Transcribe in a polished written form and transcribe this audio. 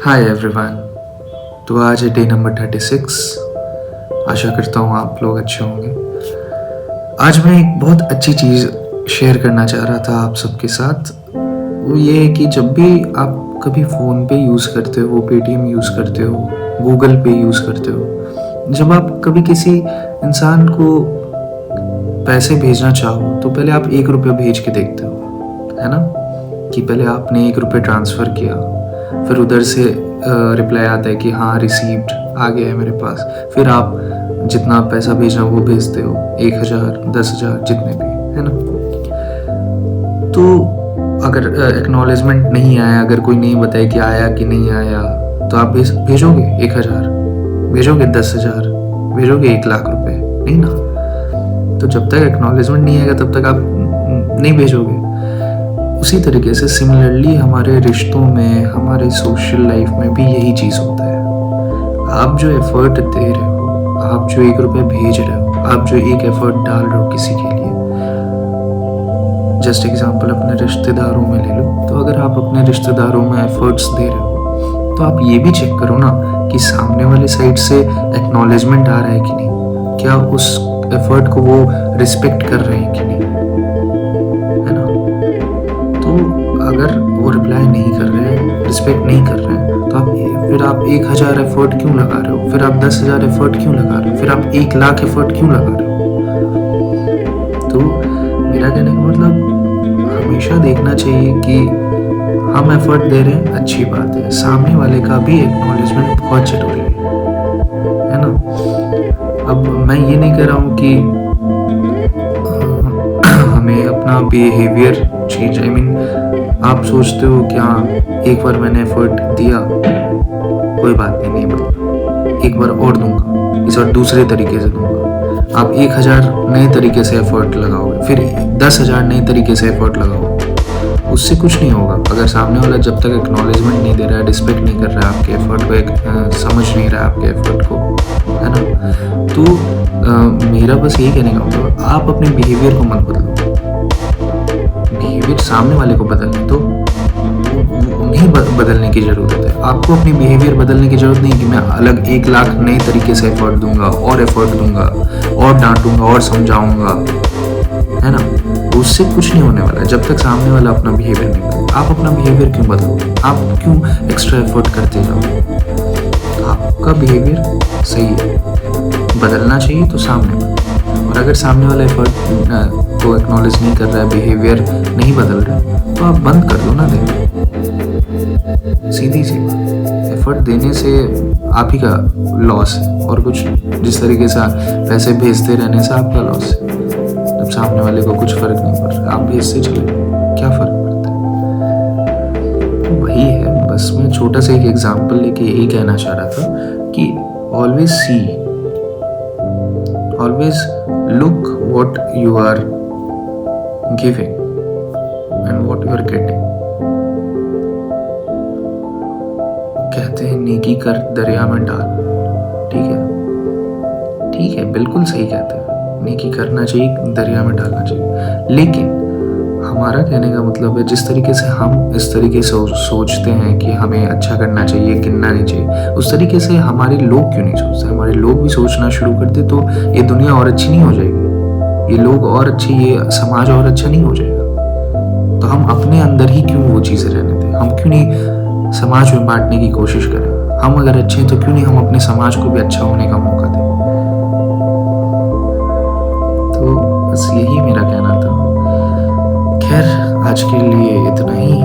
Hi everyone. तो आज है डे नंबर 36। आशा करता हूँ आप लोग अच्छे होंगे। आज मैं एक बहुत अच्छी चीज़ शेयर करना चाह रहा था आप सबके साथ। वो ये है कि जब भी आप कभी फ़ोन पे यूज़ करते हो, पेटीएम यूज़ करते हो, गूगल पे यूज़ करते हो, जब आप कभी किसी इंसान को पैसे भेजना चाहो तो पहले आप 1 रुपया भेज के देखते हो, है ना? कि पहले आपने 1 रुपया ट्रांसफ़र किया, फिर उधर से रिप्लाई आता है कि हाँ रिसीव्ड आ गया है मेरे पास। फिर आप जितना पैसा भेजना वो भेजते हो, 1000 10,000 जितने भी, है ना? तो अगर एक्नॉलेजमेंट नहीं आया, अगर कोई नहीं बताए कि आया कि नहीं आया, तो आप भेजोगे 1000, भेजोगे 10,000, भेजोगे 1,00,000 रुपए? नहीं ना। तो जब तक एक्नॉलेजमेंट नहीं आएगा तब तक आप नहीं भेजोगे। उसी तरीके से सिमिलरली हमारे रिश्तों में, हमारे सोशल लाइफ में भी यही चीज़ होता है। आप जो एफर्ट दे रहे हो, आप जो 1 रुपया भेज रहे हो, आप जो एक एफर्ट डाल रहे हो किसी के लिए, जस्ट एग्जांपल अपने रिश्तेदारों में ले लो। तो अगर आप अपने रिश्तेदारों में एफर्ट्स दे रहे हो तो आप ये भी चेक करो ना कि सामने वाले साइड से एक्नॉलेजमेंट आ रहा है कि नहीं, क्या उस एफर्ट को वो रिस्पेक्ट कर रहे हैं कि नहीं, है ना? तो अगर वो रिप्लाई नहीं कर रहे हैं, रिस्पेक्ट नहीं कर रहे हैं, तो फिर आप 1000 एफर्ट क्यों लगा रहे हो? फिर आप 10,000 एफर्ट क्यों लगा रहे हो? फिर आप 1,00,000 एफर्ट क्यों लगा रहे हो? तो मेरा कहने का मतलब हमेशा देखना चाहिए कि हम एफर्ट दे रहे हैं, अच्छी बात है। सामने वाले का भी एक्नॉलेजमेंट बहुत ज़रूरी है ना? अब मैं ये नहीं कह रहा हूँ कि हमें अपना बिहेवियर चेंज, आई मीन आप सोचते हो कि हाँ एक बार मैंने एफर्ट दिया, कोई बात नहीं दूंगा, एक बार और दूंगा, इस बार दूसरे तरीके से दूंगा। आप 1000 नए तरीके से एफर्ट लगाओगे, फिर 10,000 नए तरीके से एफर्ट लगाओगे, उससे कुछ नहीं होगा। अगर सामने वाला जब तक एक्नॉलेजमेंट नहीं दे रहा है, रिस्पेक्ट नहीं कर रहा है आपके एफर्ट को, समझ नहीं रहा है आपके एफर्ट को, है ना? तो मेरा बस यही कहने का मतलब, आप अपने बिहेवियर को मत बदलो, बिहेवियर सामने वाले को बदलने दो। उन्हें बदलने की ज़रूरत है, आपको अपनी बिहेवियर बदलने की ज़रूरत नहीं कि मैं अलग 1,00,000 नए तरीके से एफर्ट दूंगा और एफर्ट दूंगा और डांटूंगा और समझाऊंगा, है ना? उससे कुछ नहीं होने वाला है जब तक सामने वाला अपना बिहेवियर नहीं बदले। आप अपना बिहेवियर क्यों बदलोगे? आप क्यों एक्स्ट्रा एफर्ट करते जाओगे? तो आपका बिहेवियर सही है, बदलना चाहिए तो सामने वाला। और अगर सामने वाला एफर्ट को एक्नॉलेज नहीं कर रहा है, बिहेवियर नहीं बदल रहा है, तो आप बंद कर दो ना देना। सीधी सी बात। एफर्ट देने से आप ही का लॉस है और कुछ नहीं। जिस तरीके से पैसे भेजते रहने से आपका लॉस है। जब सामने वाले को कुछ फर्क नहीं पड़ रहा, आप भेजते चले, क्या फर्क पड़ता है? तो वही है, बस मैं छोटा सा एक एग्जांपल लेके यही कहना चाह रहा था कि always see, always look what you are giving and what you are getting. कहते हैं नेकी कर दरिया में डाल, ठीक है? ठीक है, बिल्कुल सही कहते हैं, नेकी करना चाहिए, दरिया में डालना चाहिए। लेकिन हमारा कहने का मतलब है, जिस तरीके से हम इस तरीके से सोचते हैं कि हमें अच्छा करना चाहिए, गिनना नहीं चाहिए, उस तरीके से हमारे लोग क्यों नहीं सोचते? हमारे लोग भी सोचना शुरू कर दे तो ये दुनिया और अच्छी नहीं हो जाएगी, ये लोग और अच्छे, ये समाज और अच्छा नहीं हो जाएगा। तो हम अपने अंदर ही क्यों वो चीज़ें रहने दें? हम क्यों नहीं समाज में बांटने की कोशिश करें? हम अगर अच्छे हैं तो क्यों नहीं हम अपने समाज को भी अच्छा होने का मौका दें? तो बस यही मेरा कहना था। खैर, आज के लिए इतना ही।